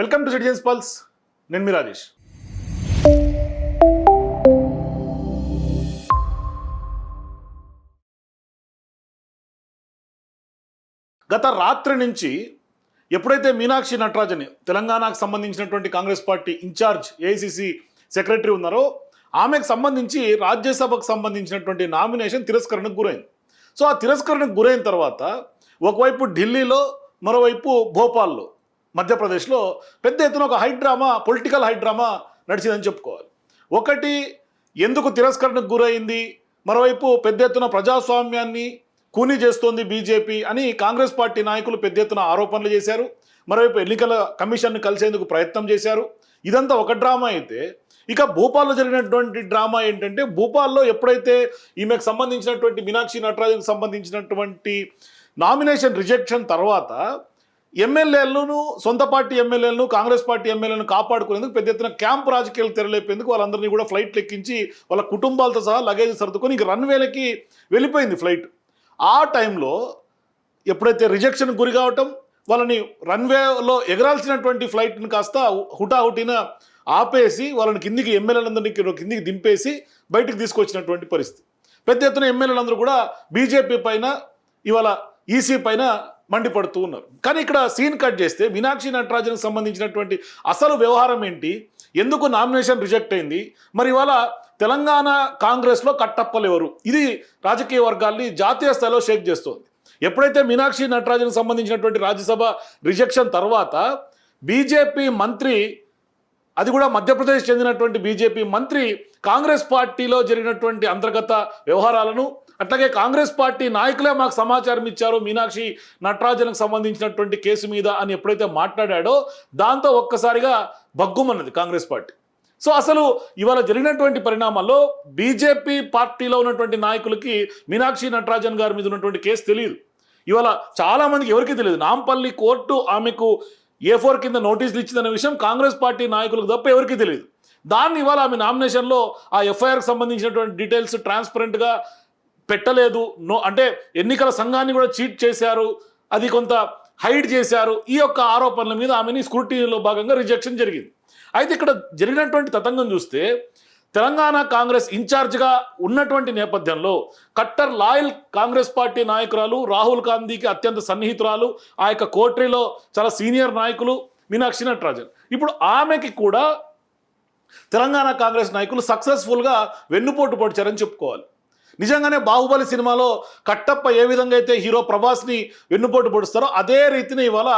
Welcome to citizens pulse. నేను మీ రాజేష్. గత రాత్రి నుంచి ఎప్పుడైతే మీనాక్షి నటరాజన్ తెలంగాణకు సంబంధించినటువంటి Congress party incharge AICC secretary ఉన్నారో ఆమెకు సంబంధించి రాజ్యసభకు సంబంధించినటువంటి నామినేషన్ తిరస్కరణకు గురైంది. సో ఆ తిరస్కరణకు గురైన తర్వాత ఒకవైపు ఢిల్లీలో, మరోవైపు భోపాల్లో, మధ్యప్రదేశ్లో పెద్ద ఎత్తున ఒక పొలిటికల్ హైడ్రామా నడిచిందని చెప్పుకోవాలి. ఒకటి, ఎందుకు తిరస్కరణకు గురైంది, మరోవైపు పెద్ద ఎత్తున ప్రజాస్వామ్యాన్ని కూనీ చేస్తోంది బీజేపీ అని కాంగ్రెస్ పార్టీ నాయకులు పెద్ద ఎత్తున ఆరోపణలు చేశారు. మరోవైపు ఎన్నికల కమిషన్ను కలిసేందుకు ప్రయత్నం చేశారు. ఇదంతా ఒక డ్రామా అయితే, ఇక భూపాల్లో జరిగినటువంటి డ్రామా ఏంటంటే, భూపాల్లో ఎప్పుడైతే ఈమెకు సంబంధించినటువంటి మీనాక్షి నటరాజన్కి సంబంధించినటువంటి నామినేషన్ రిజెక్షన్ తర్వాత ఎమ్మెల్యేలను, సొంత పార్టీ ఎమ్మెల్యేలను, కాంగ్రెస్ పార్టీ ఎమ్మెల్యేలను కాపాడుకునేందుకు పెద్ద ఎత్తున క్యాంప్ రాజకీయాలు తెరలేపేందుకు వాళ్ళందరినీ కూడా ఫ్లైట్లు ఎక్కించి వాళ్ళ కుటుంబాలతో సహా లగేజ్ సర్దుకొని ఇంక రన్వేలకి వెళ్ళిపోయింది ఫ్లైట్. ఆ టైంలో ఎప్పుడైతే రిజెక్షన్ గురి కావటం, వాళ్ళని రన్వేలో ఎగరాల్సినటువంటి ఫ్లైట్ని కాస్త హుటాహుటిన ఆపేసి వాళ్ళని కిందికి, ఎమ్మెల్యేలందరినీ కిందికి దింపేసి బయటికి తీసుకొచ్చినటువంటి పరిస్థితి. పెద్ద ఎత్తున ఎమ్మెల్యేలందరూ కూడా బీజేపీ పైన, ఇవాళ ఈసీ పైన మండిపడుతూ ఉన్నారు. కానీ ఇక్కడ సీన్ కట్ చేస్తే మీనాక్షి నటరాజన్కి సంబంధించినటువంటి అసలు వ్యవహారం ఏంటి, ఎందుకు నామినేషన్ రిజెక్ట్ అయింది, మరి ఇవాళ తెలంగాణ కాంగ్రెస్లో కట్టప్పలు ఎవరు, ఇది రాజకీయ వర్గాల్ని జాతీయ స్థాయిలో షేక్ చేస్తోంది. ఎప్పుడైతే మీనాక్షి నటరాజన్కి సంబంధించినటువంటి రాజ్యసభ రిజెక్షన్ తర్వాత బీజేపీ మంత్రి, అది కూడా మధ్యప్రదేశ్ చెందినటువంటి బీజేపీ మంత్రి, కాంగ్రెస్ పార్టీలో జరిగినటువంటి అంతర్గత వ్యవహారాలను, అట్లాగే కాంగ్రెస్ పార్టీ నాయకులే మాకు సమాచారం ఇచ్చారు మీనాక్షి నటరాజన్కు సంబంధించినటువంటి కేసు మీద అని ఎప్పుడైతే మాట్లాడాడో, దాంతో ఒక్కసారిగా బగ్గుమన్నది కాంగ్రెస్ పార్టీ. సో అసలు ఇవాళ జరిగినటువంటి పరిణామాల్లో బీజేపీ పార్టీలో ఉన్నటువంటి నాయకులకి మీనాక్షి నటరాజన్ గారి మీద ఉన్నటువంటి కేసు తెలియదు. ఇవాళ చాలామందికి ఎవరికి తెలియదు. నాంపల్లి కోర్టు ఆమెకు A4 కింద నోటీసులు ఇచ్చిందనే విషయం కాంగ్రెస్ పార్టీ నాయకులకు తప్ప ఎవరికి తెలియదు. దాన్ని ఇవాళ ఆమె నామినేషన్లో ఆ ఎఫ్ఐఆర్కి సంబంధించినటువంటి డీటెయిల్స్ ట్రాన్స్పరెంట్గా పెట్టలేదు, అంటే ఎన్నికల సంఘాన్ని కూడా చీట్ చేశారు, అది కొంత హైడ్ చేశారు, ఈ యొక్క ఆరోపణల మీద ఆమెని స్క్రూటినీలో భాగంగా రిజెక్షన్ జరిగింది. అయితే ఇక్కడ జరిగినటువంటి తతంగం చూస్తే, తెలంగాణ కాంగ్రెస్ ఇన్ఛార్జ్గా ఉన్నటువంటి నేపథ్యంలో కట్టర్ లాయల్ కాంగ్రెస్ పార్టీ నాయకురాలు, రాహుల్ గాంధీకి అత్యంత సన్నిహితురాలు, ఆ యొక్క కోటరీలో చాలా సీనియర్ నాయకులు మీనాక్షి నటరాజన్. ఇప్పుడు ఆమెకి కూడా తెలంగాణ కాంగ్రెస్ నాయకులు సక్సెస్ఫుల్గా వెన్నుపోటు పొడిచారని చెప్పుకోవాలి. నిజంగానే బాహుబలి సినిమాలో కట్టప్ప ఏ విధంగా అయితే హీరో ప్రభాస్ని వెన్నుపోటు పొడుస్తారో, అదే రీతిని ఇవాళ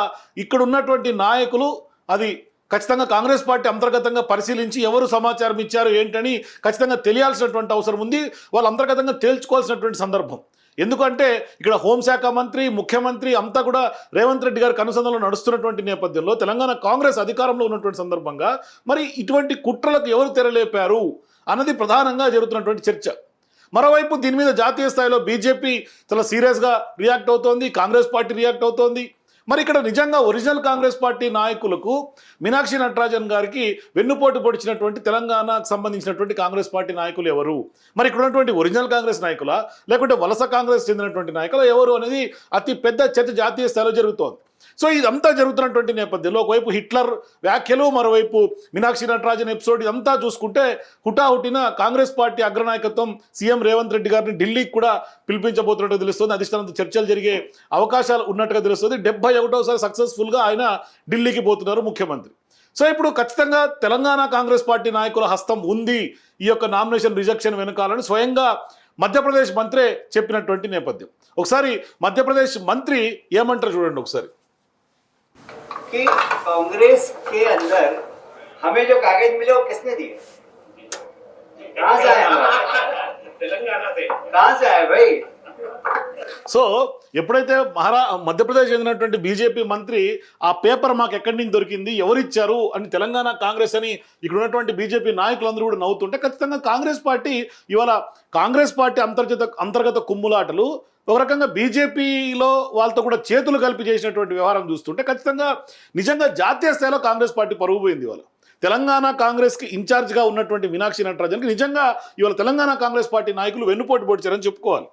ఇక్కడ ఉన్నటువంటి నాయకులు అది ఖచ్చితంగా కాంగ్రెస్ పార్టీ అంతర్గతంగా పరిశీలించి ఎవరు సమాచారం ఇచ్చారు ఏంటని ఖచ్చితంగా తెలియాల్సినటువంటి అవసరం ఉంది. వాళ్ళు అంతర్గతంగా తేల్చుకోవాల్సినటువంటి సందర్భం. ఎందుకంటే ఇక్కడ హోంశాఖ మంత్రి, ముఖ్యమంత్రి అంతా కూడా రేవంత్ రెడ్డి గారికి అనుసంధానంలో నడుస్తున్నటువంటి నేపథ్యంలో, తెలంగాణ కాంగ్రెస్ అధికారంలో ఉన్నటువంటి సందర్భంగా మరి ఇటువంటి కుట్రలకు ఎవరు తెరలేపారు అన్నది ప్రధానంగా జరుగుతున్నటువంటి చర్చ. మరోవైపు దీని మీద జాతీయ స్థాయిలో బీజేపీ చాలా సీరియస్గా రియాక్ట్ అవుతోంది, కాంగ్రెస్ పార్టీ రియాక్ట్ అవుతోంది. మరి ఇక్కడ నిజంగా ఒరిజినల్ కాంగ్రెస్ పార్టీ నాయకులకు మీనాక్షి నటరాజన్ గారికి వెన్నుపోటు పొడిచినటువంటి తెలంగాణకు సంబంధించినటువంటి కాంగ్రెస్ పార్టీ నాయకులు ఎవరు, మరి ఇక్కడ ఉన్నటువంటి ఒరిజినల్ కాంగ్రెస్ నాయకుల, లేకుంటే వలస కాంగ్రెస్ చెందినటువంటి నాయకులు ఎవరు అనేది అతి పెద్ద చర్చ జాతీయ స్థాయిలో జరుగుతోంది. సో ఇదంతా జరుగుతున్నటువంటి నేపథ్యంలో ఒకవైపు హిట్లర్ వ్యాఖ్యలు, మరోవైపు మీనాక్షి నటరాజన్ ఎపిసోడ్, ఇదంతా చూసుకుంటే హుటాహుటిన కాంగ్రెస్ పార్టీ అగ్రనాయకత్వం సీఎం రేవంత్ రెడ్డి గారిని ఢిల్లీకి కూడా పిలిపించబోతున్నట్టుగా తెలుస్తుంది. అధిష్టానంతో చర్చలు జరిగే అవకాశాలు ఉన్నట్టుగా తెలుస్తుంది. 71వ సక్సెస్ఫుల్గా ఆయన ఢిల్లీకి పోతున్నారు ముఖ్యమంత్రి. సో ఇప్పుడు ఖచ్చితంగా తెలంగాణ కాంగ్రెస్ పార్టీ నాయకుల హస్తం ఉంది ఈ యొక్క నామినేషన్ రిజెక్షన్ వెనకాలని స్వయంగా మధ్యప్రదేశ్ మంత్రే చెప్పినటువంటి నేపథ్యం. ఒకసారి మధ్యప్రదేశ్ మంత్రి ఏమంటారు చూడండి ఒకసారి. कि कांग्रेस के अंदर हमें जो कागज मिले वो किसने दिए, कहाँ से आए, तेलंगाना से, कहाँ से आए भाई. సో ఎప్పుడైతే మధ్యప్రదేశ్ చెందినటువంటి బీజేపీ మంత్రి ఆ పేపర్ మాకు ఎక్కడి నుంచి దొరికింది, ఎవరిచ్చారు అని తెలంగాణ కాంగ్రెస్ అని ఇక్కడ ఉన్నటువంటి బీజేపీ నాయకులందరూ కూడా నవ్వుతుంటే, ఖచ్చితంగా కాంగ్రెస్ పార్టీ ఇవాళ కాంగ్రెస్ పార్టీ అంతర్గత కుమ్ములాటలు ఒక రకంగా బీజేపీలో వాళ్ళతో కూడా చేతులు కలిపి చేసినటువంటి వ్యవహారం చూస్తుంటే ఖచ్చితంగా నిజంగా జాతీయ స్థాయిలో కాంగ్రెస్ పార్టీ పరుగు పోయింది. ఇవాళ తెలంగాణ కాంగ్రెస్కి ఇన్ఛార్జ్గా ఉన్నటువంటి మీనాక్షి నటరాజన్కి నిజంగా ఇవాళ తెలంగాణ కాంగ్రెస్ పార్టీ నాయకులు వెన్నుపోటు పొడిచారని చెప్పుకోవాలి.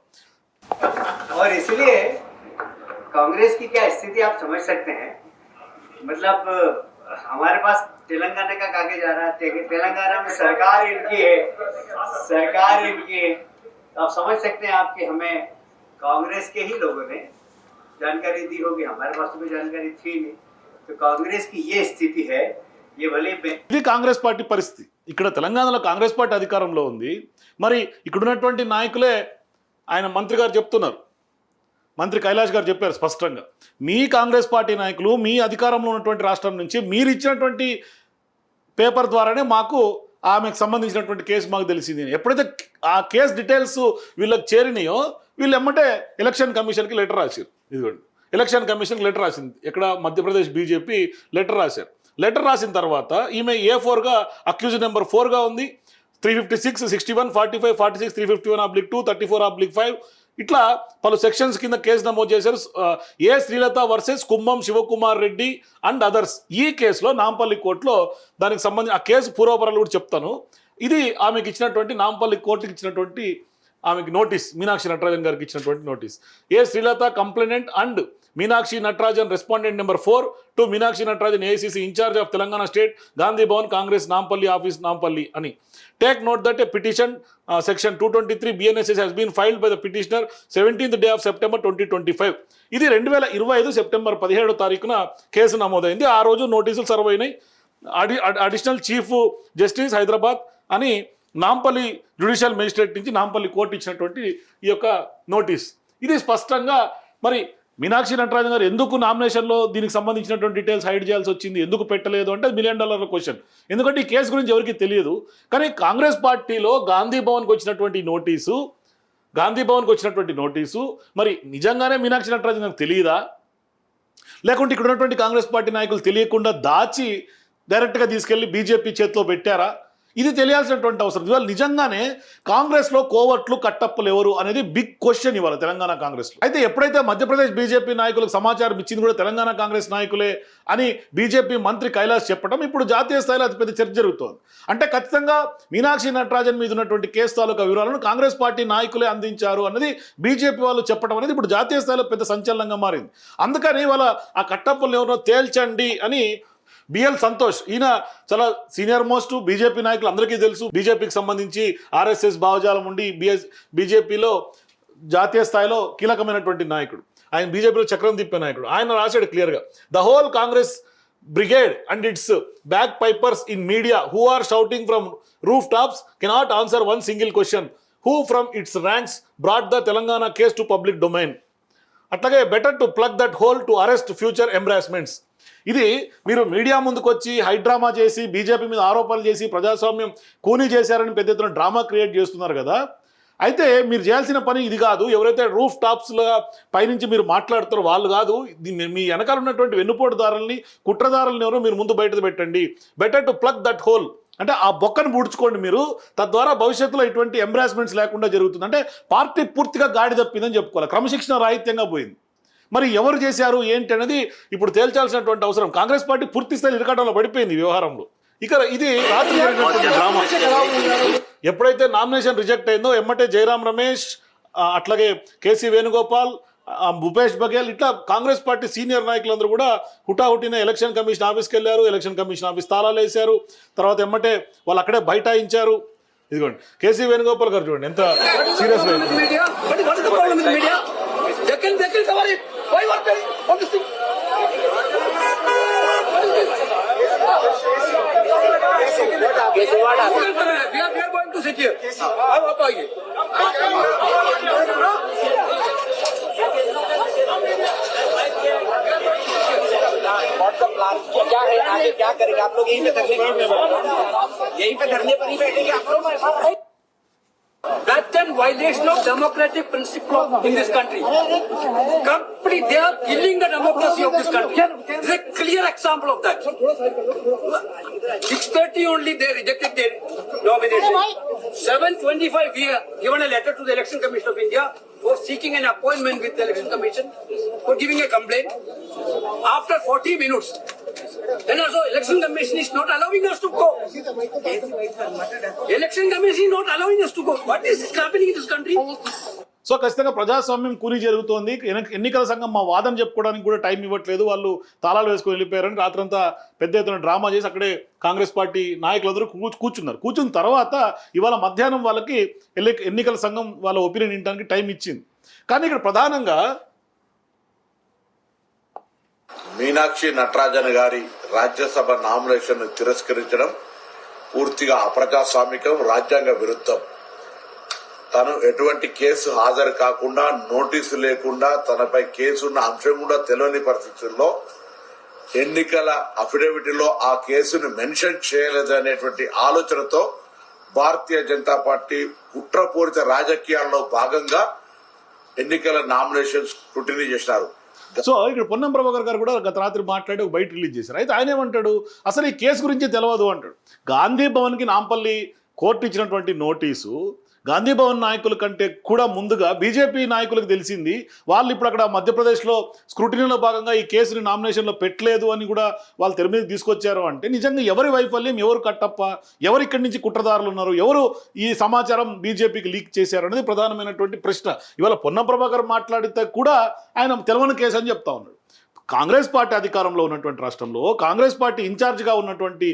और इसलिए कांग्रेस की क्या स्थिति आप समझ सकते हैं. मतलब हमारे पास तेलंगाना का कागज आ रहा है, तेलंगाना में सरकार इनकी है, सरकार इनकी है। तो आप समझ सकते हैं आपकी हमें कांग्रेस के ही लोगों ने जानकारी दी होगी, हमारे पास तो कोई जानकारी थी नहीं। तो कांग्रेस की ये स्थिति है, ये भले ఇది కాంగ్రెస్ పార్టీ పరిస్థితి. ఇక్కడ తెలంగాణలో కాంగ్రెస్ పార్టీ అధికారంలో ఉంది. మరి ఇక్కడ ఉన్నటువంటి నాయకులే ఆయన మంత్రి గారు చెప్తున్నారు, మంత్రి కైలాష్ గారు చెప్పారు స్పష్టంగా, మీ కాంగ్రెస్ పార్టీ నాయకులు మీ అధికారంలో ఉన్నటువంటి రాష్ట్రం నుంచి మీరు ఇచ్చినటువంటి పేపర్ ద్వారానే మాకు ఆమెకు సంబంధించినటువంటి కేసు మాకు తెలిసింది. ఎప్పుడైతే ఆ కేసు డీటెయిల్స్ వీళ్ళకి చేరినాయో వీళ్ళు ఎమ్మటే ఎలక్షన్ కమిషన్కి లెటర్ రాశారు. ఇదిగోండి, ఎలక్షన్ కమిషన్కి లెటర్ రాసింది. ఇక్కడ మధ్యప్రదేశ్ బీజేపీ లెటర్ రాశారు. లెటర్ రాసిన తర్వాత ఈమె A4గా అక్యూజ్ నెంబర్ 4గా ఉంది. 356, 61, 45, 46, 351/2, 34/5 ఇట్లా పలు సెక్షన్స్ కింద కేసు నమోదు చేశారు. A Srilatha versus Kumbham Sivakumar Reddy and others. ఈ కేసులో నాంపల్లి కోర్టులో దానికి సంబంధించి ఆ కేసు పూర్వపరాలు కూడా చెప్తాను. ఇది ఆమెకి ఇచ్చినటువంటి నాంపల్లి కోర్టుకి ఇచ్చినటువంటి ఆమెకి నోటీస్, మీనాక్షి నటరాజన్ గారికి ఇచ్చినటువంటి notice. A Srilatha complainant and Meenakshi Natarajan respondent number 4 to Meenakshi Natarajan AICC in charge of Telangana state Gandhi Bhavan Congress Nampally office Nampally అని. Take note that a petition section 223 BNSS has been filed by the petitioner 17th day of September 2025. ఇది 2025 సెప్టెంబర్ 17వ తారీఖున case నమోదైంది. ఆ రోజు నోటీసులు serve అయినాయి. Additional chief justice Hyderabad అని Nampally judicial magistrate నుంచి నాంపల్లి కోర్టు ఇచ్చినటువంటి ఈ యొక్క నోటీస్. ఇది స్పష్టంగా మరి మీనాక్షి నటరాజన్ గారు ఎందుకు నామినేషన్లో దీనికి సంబంధించినటువంటి డీటెయిల్స్ హైడ్ చేయాల్సి వచ్చింది, ఎందుకు పెట్టలేదు అంటే $1 మిలియన్ క్వశ్చన్. ఎందుకంటే ఈ కేసు గురించి ఎవరికి తెలియదు. కానీ కాంగ్రెస్ పార్టీలో గాంధీ భవన్కి వచ్చినటువంటి నోటీసు మరి నిజంగానే మీనాక్షి నటరాజన్ గారికి తెలియదా, లేకుంటే ఇక్కడ ఉన్నటువంటి కాంగ్రెస్ పార్టీ నాయకులు తెలియకుండా దాచి డైరెక్ట్గా తీసుకెళ్లి బీజేపీ చేతిలో పెట్టారా? ఇది తెలియాల్సినటువంటి అవసరం. ఇవాళ నిజంగానే కాంగ్రెస్లో కోవట్లు కట్టప్పలు ఎవరు అనేది బిగ్ క్వశ్చన్ ఇవాళ తెలంగాణ కాంగ్రెస్లో. అయితే ఎప్పుడైతే మధ్యప్రదేశ్ బీజేపీ నాయకులకు సమాచారం ఇచ్చింది కూడా తెలంగాణ కాంగ్రెస్ నాయకులే అని బీజేపీ మంత్రి కైలాష్ చెప్పడం ఇప్పుడు జాతీయ స్థాయిలో అతిపెద్ద చర్చ జరుగుతోంది. అంటే ఖచ్చితంగా మీనాక్షి నటరాజన్ మీద ఉన్నటువంటి కేసు తాలూకా వివరాలను కాంగ్రెస్ పార్టీ నాయకులే అందించారు అన్నది బీజేపీ వాళ్ళు చెప్పడం అనేది ఇప్పుడు జాతీయ స్థాయిలో పెద్ద సంచలనంగా మారింది. అందుకని వాళ్ళ ఆ కట్టప్పలు ఎవరో తేల్చండి అని బిఎల్ సంతోష్, ఈయన చాలా సీనియర్ మోస్ట్ బీజేపీ నాయకులు అందరికీ తెలుసు. బీజేపీకి సంబంధించి ఆర్ఎస్ఎస్ భావజాలం ఉండి బీజేపీలో జాతీయ స్థాయిలో కీలకమైనటువంటి నాయకుడు. ఆయన బీజేపీలో చక్రం తిప్పే నాయకుడు. ఆయన రాశాడు క్లియర్గా, the whole Congress brigade and its bagpipers in media who are shouting from rooftops cannot answer one single question. Who from its ranks brought the Telangana case to public domain? అట్లాగే better to plug that hole to arrest future embarrassments. ఇది మీరు media ముందుకు వచ్చి high drama చేసి BJP మీద ఆరోపణలు చేసి ప్రజాస్వామ్యం కూనీ చేశారని పెద్ద ఎత్తున డ్రామా క్రియేట్ చేస్తున్నారు కదా. అయితే మీరు చేయాల్సిన పని ఇది కాదు. ఎవరైతే రూఫ్ టాప్స్లో పైనుంచి మీరు మాట్లాడుతారో వాళ్ళు కాదు. మీ వెనకాల ఉన్నటువంటి వెన్నుపోటుదారుల్ని కుట్రదారులని ఎవరో మీరు ముందు బయట పెట్టండి. Better to plug that whole అంటే ఆ బొక్కను పూడ్చుకోండి మీరు. తద్వారా భవిష్యత్తులో ఇటువంటి ఎంబ్రాస్మెంట్స్ లేకుండా జరుగుతుంది. అంటే పార్టీ పూర్తిగా గాడి తప్పిందని చెప్పుకోవాలి, క్రమశిక్షణ రాహిత్యంగా పోయింది. మరి ఎవరు చేశారు ఏంటి అనేది ఇప్పుడు తేల్చాల్సినటువంటి అవసరం. కాంగ్రెస్ పార్టీ పూర్తి స్థాయి ఇరకటంలో పడిపోయింది వ్యవహారంలో. ఇక ఇది రాత్రి జరిగినటువంటి డ్రామా. ఎప్పుడైతే నామినేషన్ రిజెక్ట్ అయిందో ఎమ్మటే జయరాం రమేష్, అట్లాగే కేసీ వేణుగోపాల్, భూపేష్ బఘేల్ ఇట్లా కాంగ్రెస్ పార్టీ సీనియర్ నాయకులందరూ కూడా హుటాహుటిన ఎలక్షన్ కమిషన్ ఆఫీస్కి వెళ్ళారు. ఎలక్షన్ కమిషన్ ఆఫీస్ తాళాలు వేశారు. తర్వాత ఎమ్మటే వాళ్ళు అక్కడే బైఠాయించారు. ఇదిగోండి కేసీ వేణుగోపాల్ గారు చూడండి ఎంత సీరియస్గా क्या है आगे क्या करेंगे आप लोग? यहीं पे धरने पर ही बैठेंगे आप लोग? That's a violation of democratic principle in this country. Complete, they are killing the democracy of this country. This is a clear example of that. 6:30 only they rejected their nomination. 7:25 we have given a letter to the Election Commission of India for seeking an appointment with the Election Commission for giving a complaint. After 40 minutes, then also Election Commission is not allowing us to go. Election Commission is not allowing us to go. What is happening in this country? So ఖచ్చితంగా ప్రజాస్వామ్యం కూని జరుగుతోంది, ఎన్నికల సంఘం మా వాదన చెప్పుకోవడానికి కూడా టైం ఇవ్వట్లేదు, వాళ్ళు తాళాలు వేసుకొని వెళ్ళిపోయారని రాత్రంతా పెద్ద ఎత్తున డ్రామా చేసి అక్కడే కాంగ్రెస్ పార్టీ నాయకులందరూ కూర్చున్నారు. కూర్చున్న తర్వాత ఇవాళ మధ్యాహ్నం వాళ్ళకి ఎన్నికల సంఘం వాళ్ళ ఒపీనియన్ వినడానికి టైం ఇచ్చింది. కానీ ఇక్కడ ప్రధానంగా మీనాక్షి నటరాజన్ గారి రాజ్యసభ నామినేషన్ తిరస్కరించడం పూర్తిగా అప్రజాస్వామికం, రాజ్యాంగ విరుద్ధం. తను ఎటువంటి కేసు హాజరు కాకుండా, నోటీసు లేకుండా, తనపై కేసు ఉన్న అంశం కూడా తెలియని పరిస్థితుల్లో ఎన్నికల అఫిడవిట్లో ఆ కేసును మెన్షన్ చేయలేదనేటువంటి ఆలోచనతో భారతీయ జనతా పార్టీ కుట్రపూరిత రాజకీయాల్లో భాగంగా ఎన్నికల నామినేషన్ స్క్రూటినీ చేసినారు. సో ఇక్కడ పొన్నం ప్రభాకర్ గారు కూడా గత రాత్రి మాట్లాడి ఒక బయట రిలీజ్ చేశారు. అయితే ఆయన ఏమంటాడు, అసలు ఈ కేసు గురించి తెలియదు అంటాడు. గాంధీ భవన్కి నాంపల్లి కోర్టు ఇచ్చినటువంటి నోటీసు గాంధీ భవన్ నాయకుల కంటే కూడా ముందుగా బీజేపీ నాయకులకు తెలిసింది. వాళ్ళు ఇప్పుడు అక్కడ మధ్యప్రదేశ్లో స్క్రూటినీలో భాగంగా ఈ కేసుని నామినేషన్లో పెట్టలేదు అని కూడా వాళ్ళు తెర మీద తీసుకొచ్చారు. అంటే నిజంగా ఎవరి వైఫల్యం, ఎవరు కట్టప్ప, ఎవరు ఇక్కడి నుంచి కుట్రదారులు ఉన్నారు, ఎవరు ఈ సమాచారం బీజేపీకి లీక్ చేశారు అనేది ప్రధానమైనటువంటి ప్రశ్న. ఇవాళ పొన్నం ప్రభాకర్ మాట్లాడితే కూడా ఆయన తెలవని కేసు అని చెప్తా ఉన్నాడు. కాంగ్రెస్ పార్టీ అధికారంలో ఉన్నటువంటి రాష్ట్రంలో కాంగ్రెస్ పార్టీ ఇన్ఛార్జిగా ఉన్నటువంటి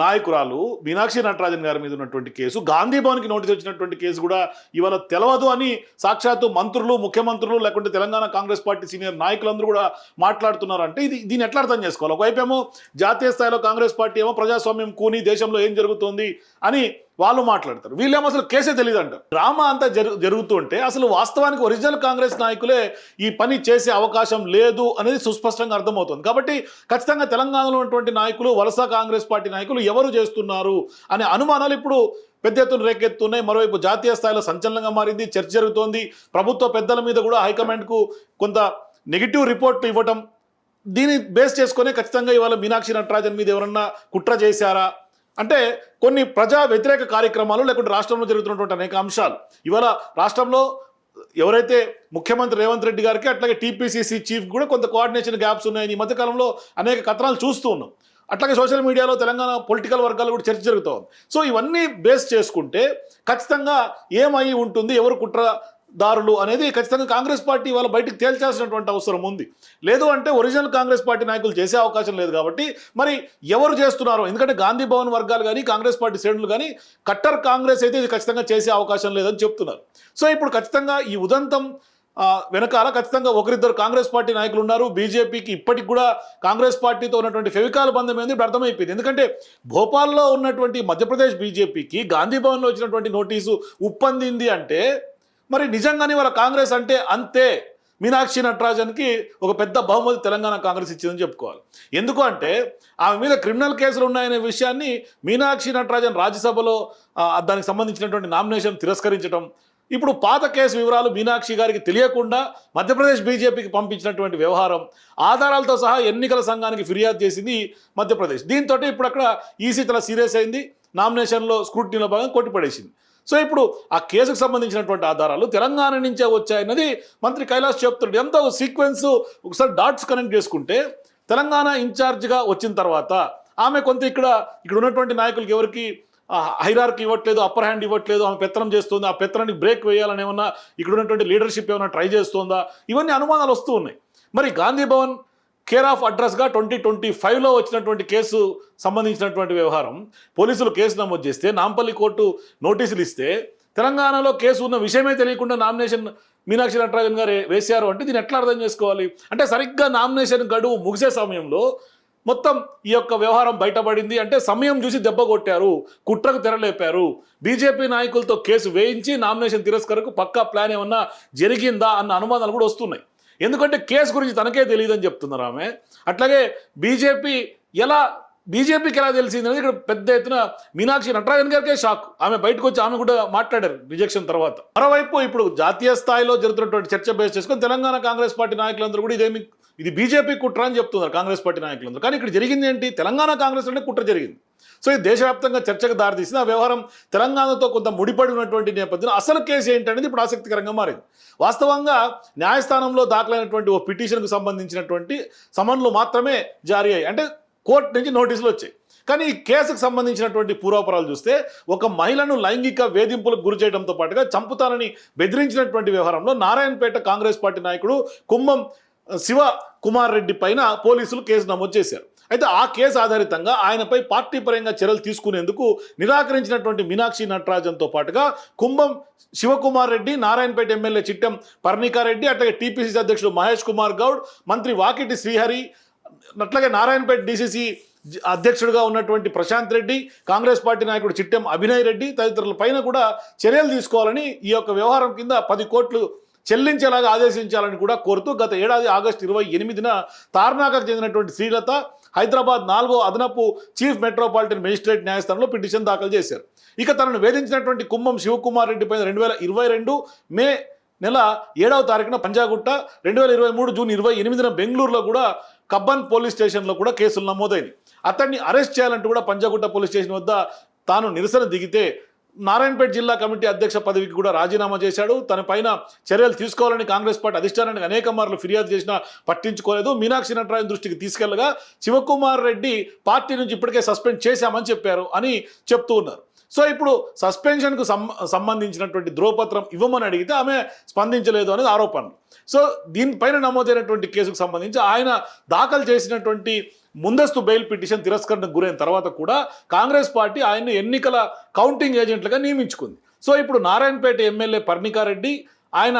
నాయకురాలు మీనాక్షి నటరాజన్ గారి మీద ఉన్నటువంటి కేసు, గాంధీ భవన్కి నోటీస్ వచ్చినటువంటి కేసు కూడా ఇవాళ తెలవదు అని సాక్షాత్తు మంత్రులు, ముఖ్యమంత్రులు, లేకుంటే తెలంగాణ కాంగ్రెస్ పార్టీ సీనియర్ నాయకులందరూ కూడా మాట్లాడుతున్నారు. అంటే దీన్ని ఎట్లా అర్థం చేసుకోవాలి? ఒకవైపేమో జాతీయ స్థాయిలో కాంగ్రెస్ పార్టీ ఏమో ప్రజాస్వామ్యం కూని, దేశంలో ఏం జరుగుతోంది అని వాళ్ళు మాట్లాడతారు, వీళ్ళేమో అసలు కేసే తెలియదు అంటారు. డ్రామా అంతా జరుగుతుంటే అసలు వాస్తవానికి ఒరిజినల్ కాంగ్రెస్ నాయకులే ఈ పని చేసే అవకాశం లేదు అనేది సుస్పష్టంగా అర్థమవుతుంది. కాబట్టి ఖచ్చితంగా తెలంగాణలో ఉన్నటువంటి నాయకులు, వలస కాంగ్రెస్ పార్టీ నాయకులు ఎవరు చేస్తున్నారు అనే అనుమానాలు ఇప్పుడు పెద్ద ఎత్తున రేకెత్తున్నాయి. మరోవైపు జాతీయ స్థాయిలో సంచలనంగా మారింది, చర్చ జరుగుతోంది. ప్రభుత్వ పెద్దల మీద కూడా హైకమాండ్కు కొంత నెగిటివ్ రిపోర్ట్ ఇవ్వటం, దీన్ని బేస్ చేసుకునే ఖచ్చితంగా ఇవాళ మీనాక్షి నటరాజన్ మీద ఎవరన్నా కుట్ర చేశారా అంటే కొన్ని ప్రజా వ్యతిరేక కార్యక్రమాలు, లేకుంటే రాష్ట్రంలో జరుగుతున్నటువంటి అనేక అంశాలు. ఇవాళ రాష్ట్రంలో ఎవరైతే ముఖ్యమంత్రి రేవంత్ రెడ్డి గారికి అట్లాగే టీపీసీసీ చీఫ్ కూడా కొంత కోఆర్డినేషన్ గ్యాప్స్ ఉన్నాయని ఈ మధ్యకాలంలో అనేక కథనాలు చూస్తూ ఉన్నాం. అట్లాగే సోషల్ మీడియాలో తెలంగాణ పొలిటికల్ వర్గాలు కూడా చర్చ జరుగుతూ ఉంది. సో ఇవన్నీ బేస్ చేసుకుంటే ఖచ్చితంగా ఏమై ఉంటుంది, ఎవరు కుట్రదారులు అనేది ఖచ్చితంగా కాంగ్రెస్ పార్టీ వాళ్ళ బయటకు తేల్చాల్సినటువంటి అవసరం ఉంది. లేదు అంటే ఒరిజినల్ కాంగ్రెస్ పార్టీ నాయకులు చేసే అవకాశం లేదు. కాబట్టి మరి ఎవరు చేస్తున్నారో, ఎందుకంటే గాంధీ భవన్ వర్గాలు కానీ కాంగ్రెస్ పార్టీ శ్రేణులు కానీ కట్టర్ కాంగ్రెస్ అయితే ఇది ఖచ్చితంగా చేసే అవకాశం లేదని చెప్తున్నారు. సో ఇప్పుడు ఖచ్చితంగా ఈ ఉదంతం వెనకాల ఖచ్చితంగా ఒకరిద్దరు కాంగ్రెస్ పార్టీ నాయకులు ఉన్నారు. బీజేపీకి ఇప్పటికి కూడా కాంగ్రెస్ పార్టీతో ఉన్నటువంటి ఫెవికాల్ బంధం ఏంది ఇప్పుడు అర్థమైపోయింది. ఎందుకంటే భోపాల్లో ఉన్నటువంటి మధ్యప్రదేశ్ బీజేపీకి గాంధీ భవన్లో వచ్చినటువంటి నోటీసు ఉప్పందింది అంటే మరి నిజంగానే వాళ్ళ కాంగ్రెస్ అంటే అంతే. మీనాక్షి నటరాజన్కి ఒక పెద్ద బహుమతి తెలంగాణ కాంగ్రెస్ ఇచ్చిందని చెప్పుకోవాలి. ఎందుకు అంటే ఆమె మీద క్రిమినల్ కేసులు ఉన్నాయనే విషయాన్ని మీనాక్షి నటరాజన్ రాజ్యసభలో దానికి సంబంధించినటువంటి నామినేషన్ తిరస్కరించడం, ఇప్పుడు పాత కేసు వివరాలు మీనాక్షి గారికి తెలియకుండా మధ్యప్రదేశ్ బీజేపీకి పంపించినటువంటి వ్యవహారం, ఆధారాలతో సహా ఎన్నికల సంఘానికి ఫిర్యాదు చేసింది మధ్యప్రదేశ్. దీంతో ఇప్పుడు అక్కడ ఈసీ తల సీరియస్ అయింది, నామినేషన్లో స్క్రూటినీలో భాగంగా కొట్టిపడేసింది. సో ఇప్పుడు ఆ కేసుకు సంబంధించినటువంటి ఆధారాలు తెలంగాణ నుంచే వచ్చాయన్నది మంత్రి కైలాష్ చెప్తున్నాడు. ఎంత సీక్వెన్స్ ఒకసారి డాట్స్ కనెక్ట్ చేసుకుంటే తెలంగాణ ఇన్ఛార్జిగా వచ్చిన తర్వాత ఆమె కొంత ఇక్కడ ఉన్నటువంటి నాయకులకి ఎవరికి హైరార్కీ ఇవ్వట్లేదు, అప్పర్ హ్యాండ్ ఇవ్వట్లేదు, ఆమె పెత్తనం చేస్తుంది, ఆ పెత్తనానికి బ్రేక్ వేయాలని ఏమన్నా ఇక్కడ ఉన్నటువంటి లీడర్షిప్ ఏమైనా ట్రై చేస్తుందా, ఇవన్నీ అనుమానాలు వస్తూ ఉన్నాయి. మరి గాంధీ భవన్ కేర్ ఆఫ్ అడ్రస్గా 2025లో వచ్చినటువంటి కేసు సంబంధించినటువంటి వ్యవహారం, పోలీసులు కేసు నమోదు చేస్తే నాంపల్లి కోర్టు నోటీసులు ఇస్తే తెలంగాణలో కేసు ఉన్న విషయమే తెలియకుండా నామినేషన్ మీనాక్షి నటరాజన్ గారు వేశారు అంటే దీన్ని ఎట్లా అర్థం చేసుకోవాలి? అంటే సరిగ్గా నామినేషన్ గడువు ముగిసే సమయంలో మొత్తం ఈ యొక్క వ్యవహారం బయటపడింది అంటే సమయం చూసి దెబ్బ కొట్టారు, కుట్రకు తెరలేపారు. బీజేపీ నాయకులతో కేసు వేయించి నామినేషన్ తిరస్కరణకు పక్కా ప్లాన్ ఏమన్నా జరిగిందా అన్న అనుమానాలు కూడా వస్తున్నాయి. ఎందుకంటే కేసు గురించి తనకే తెలియదని చెప్తున్నారు ఆమె. అట్లాగే బీజేపీకి ఎలా తెలిసింది అనేది ఇక్కడ పెద్ద ఎత్తున మీనాక్షి నటరాజన్ గారికే షాక్. ఆమె బయటకు వచ్చి ఆమె కూడా మాట్లాడారు రిజెక్షన్ తర్వాత. మరోవైపు ఇప్పుడు జాతీయ స్థాయిలో జరుగుతున్నటువంటి చర్చ బేస్ చేసుకొని తెలంగాణ కాంగ్రెస్ పార్టీ నాయకులందరూ కూడా ఇది బీజేపీ కుట్ర అని చెప్తున్నారు కాంగ్రెస్ పార్టీ నాయకులందరూ. కానీ ఇక్కడ జరిగింది ఏంటి? తెలంగాణ కాంగ్రెస్ అంటే కుట్ర జరిగింది. సో ఇది దేశవ్యాప్తంగా చర్చకు దారితీసింది. ఆ వ్యవహారం తెలంగాణతో కొంత ముడిపడి ఉన్నటువంటి నేపథ్యంలో అసలు కేసు ఏంటనేది ఇప్పుడు ఆసక్తికరంగా మారింది. వాస్తవంగా న్యాయస్థానంలో దాఖలైనటువంటి ఓ పిటిషన్కు సంబంధించినటువంటి సమన్లు మాత్రమే జారీ అయ్యాయి, అంటే కోర్టు నుంచి నోటీసులు వచ్చాయి. కానీ ఈ కేసుకు సంబంధించినటువంటి పూర్వాపరాలు చూస్తే ఒక మహిళను లైంగిక వేధింపులకు గురి చేయడంతో పాటుగా చంపుతానని బెదిరించినటువంటి వ్యవహారంలో నారాయణపేట కాంగ్రెస్ పార్టీ నాయకుడు కుంభం శివ కుమార్ రెడ్డి పైన పోలీసులు కేసు నమోదు చేశారు. అయితే ఆ కేసు ఆధారితంగా ఆయనపై పార్టీ పరంగా చర్యలు తీసుకునేందుకు నిరాకరించినటువంటి మీనాక్షి నటరాజన్తో పాటుగా కుంభం శివకుమార్ రెడ్డి, నారాయణపేట ఎమ్మెల్యే చిట్టెం పర్ణికారెడ్డి, అట్లాగే టీపీసీసీ అధ్యక్షుడు మహేష్ కుమార్ గౌడ్, మంత్రి వాకిటి శ్రీహరి, అట్లాగే నారాయణపేట డీసీసీ అధ్యక్షుడిగా ఉన్నటువంటి ప్రశాంత్ రెడ్డి, కాంగ్రెస్ పార్టీ నాయకుడు చిట్టెం అభినయ్ రెడ్డి తదితరుల పైన కూడా చర్యలు తీసుకోవాలని ఈ యొక్క వ్యవహారం కింద 10 కోట్లు చెల్లించేలాగా ఆదేశించాలని కూడా కోరుతూ గత ఏడాది ఆగస్టు 28న తార్నాకకు చెందినటువంటి శ్రీలత హైదరాబాద్ 4వ అదనపు చీఫ్ మెట్రోపాలిటన్ మేజిస్ట్రేట్ న్యాయస్థానంలో పిటిషన్ దాఖలు చేశారు. ఇక తనను వేధించినటువంటి కుంభం శివకుమార్ రెడ్డి పైన 2022 మే నెల 7వ తారీఖున పంజాగుట్ట, 2023 జూన్ 28న బెంగళూరులో కూడా కబ్బన్ పోలీస్ స్టేషన్లో కూడా కేసులు నమోదైంది. అతన్ని అరెస్ట్ చేయాలంటూ కూడా పంజాగుట్ట పోలీస్ స్టేషన్ వద్ద తాను నిరసన దిగితే నారాయణపేట జిల్లా కమిటీ అధ్యక్ష పదవికి కూడా రాజీనామా చేశాడు. తన పైన చర్యలు తీసుకోవాలని కాంగ్రెస్ పార్టీ అధిష్టానానికి అనేక మార్లు ఫిర్యాదు చేసినా పట్టించుకోలేదు. మీనాక్షి నటరాజన్ దృష్టికి తీసుకెళ్లగా శివకుమార్ రెడ్డి పార్టీ నుంచి ఇప్పటికే సస్పెండ్ చేశామని చెప్పారు అని చెప్తూ ఉన్నారు. సో ఇప్పుడు సస్పెన్షన్కు సంబంధించినటువంటి ధ్రువపత్రం ఇవ్వమని అడిగితే ఆమె స్పందించలేదు అనేది ఆరోపణలు. సో దీనిపైన నమోదైనటువంటి కేసుకు సంబంధించి ఆయన దాఖలు చేసినటువంటి ముందస్తు బెయిల్ పిటిషన్ తిరస్కరణకు గురైన తర్వాత కూడా కాంగ్రెస్ పార్టీ ఆయన్ని ఎన్నికల కౌంటింగ్ ఏజెంట్లుగా నియమించుకుంది. సో ఇప్పుడు నారాయణపేట ఎమ్మెల్యే పర్ణికారెడ్డి ఆయన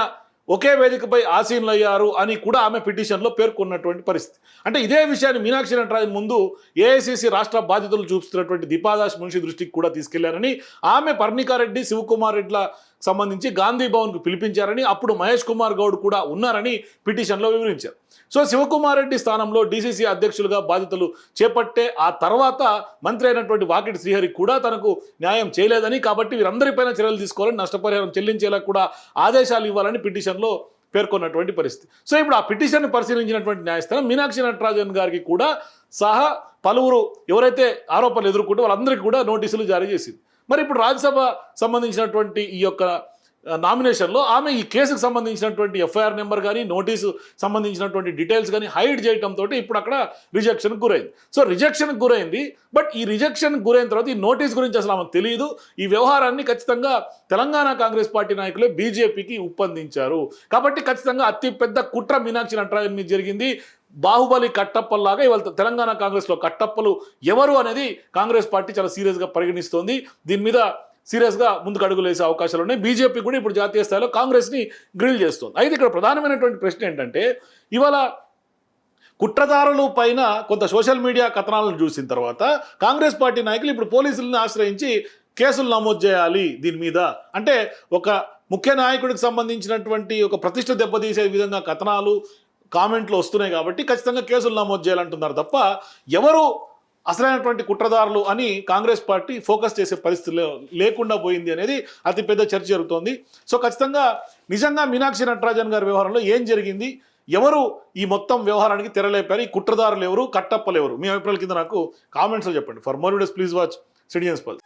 ఒకే వేదికపై ఆసీనులయ్యారు అని కూడా ఆమె పిటిషన్లో పేర్కొన్నటువంటి పరిస్థితి. అంటే ఇదే విషయాన్ని మీనాక్షి నటరాజన్ ముందు ఏఐసీసీ రాష్ట్ర బాధ్యతలు చూపుతున్నటువంటి దీపాదాస్ మున్షి దృష్టికి కూడా తీసుకెళ్లారని, ఆమె పర్ణికారెడ్డి శివకుమార్ రెడ్ల సంబంధించి గాంధీ భవన్కు పిలిపించారని, అప్పుడు మహేష్ కుమార్ గౌడ్ కూడా ఉన్నారని పిటిషన్లో వివరించారు. సో శివకుమార్ రెడ్డి స్థానంలో డీసీసీ అధ్యక్షులుగా బాధ్యతలు చేపట్టే ఆ తర్వాత మంత్రి అయినటువంటి వాకిటి శ్రీహరి కూడా తనకు న్యాయం చేయలేదని, కాబట్టి వీరందరిపైన చర్యలు తీసుకోవాలని, నష్టపరిహారం చెల్లించేలా కూడా ఆదేశాలు ఇవ్వాలని పిటిషన్లో పేర్కొన్నటువంటి పరిస్థితి. సో ఇప్పుడు ఆ పిటిషన్ పరిశీలించినటువంటి న్యాయస్థానం మీనాక్షి నటరాజన్ గారికి కూడా సహా పలువురు ఎవరైతే ఆరోపణలు ఎదుర్కొంటే వాళ్ళందరికీ కూడా నోటీసులు జారీ చేసింది. మరి ఇప్పుడు రాజ్యసభ సంబంధించినటువంటి ఈ యొక్క నామినేషన్లో ఆమె ఈ కేసుకు సంబంధించినటువంటి ఎఫ్ఐఆర్ నెంబర్ కానీ నోటీసు సంబంధించినటువంటి డీటెయిల్స్ కానీ హైడ్ చేయడంతో ఇప్పుడు అక్కడ రిజెక్షన్కి గురైంది. సో రిజెక్షన్కి గురైంది. బట్ ఈ రిజెక్షన్కి గురైన తర్వాత ఈ నోటీస్ గురించి అసలు ఆమెకు తెలియదు. ఈ వ్యవహారాన్ని ఖచ్చితంగా తెలంగాణ కాంగ్రెస్ పార్టీ నాయకులే బీజేపీకి ఉప్పందించారు. కాబట్టి ఖచ్చితంగా అతిపెద్ద కుట్ర మీనాక్షి నటరాజన్ మీద జరిగింది. బాహుబలి కట్టప్పల్లాగా ఇవాళ తెలంగాణ కాంగ్రెస్లో కట్టప్పలు ఎవరు అనేది కాంగ్రెస్ పార్టీ చాలా సీరియస్గా పరిగణిస్తోంది. దీని మీద సీరియస్గా ముందుకు అడుగులు వేసే అవకాశాలు ఉన్నాయి. బీజేపీ కూడా ఇప్పుడు జాతీయ స్థాయిలో కాంగ్రెస్ని గ్రిల్ చేస్తుంది. అయితే ఇక్కడ ప్రధానమైనటువంటి ప్రశ్న ఏంటంటే, ఇవాళ కుట్రదారుల పైన కొంత సోషల్ మీడియా కథనాలను చూసిన తర్వాత కాంగ్రెస్ పార్టీ నాయకులు ఇప్పుడు పోలీసులను ఆశ్రయించి కేసులు నమోదు చేయాలి దీని మీద. అంటే ఒక ముఖ్య నాయకుడికి సంబంధించినటువంటి ఒక ప్రతిష్ట దెబ్బతీసే విధంగా కథనాలు కామెంట్లు వస్తున్నాయి కాబట్టి ఖచ్చితంగా కేసులు నమోదు చేయాలంటున్నారు తప్ప ఎవరు అసలైనటువంటి కుట్రదారులు అని కాంగ్రెస్ పార్టీ ఫోకస్ చేసే పరిస్థితి లేకుండా పోయింది అనేది అతిపెద్ద చర్చ జరుగుతోంది. సో ఖచ్చితంగా నిజంగా మీనాక్షి నటరాజన్ గారి వ్యవహారంలో ఏం జరిగింది, ఎవరు ఈ మొత్తం వ్యవహారానికి తెరలేపారు, ఈ కుట్రదారులు ఎవరు, కట్టప్పలు ఎవరు, మీ అభిప్రాయాల కింద నాకు కామెంట్స్లో చెప్పండి. For more videos please watch citizens pulse.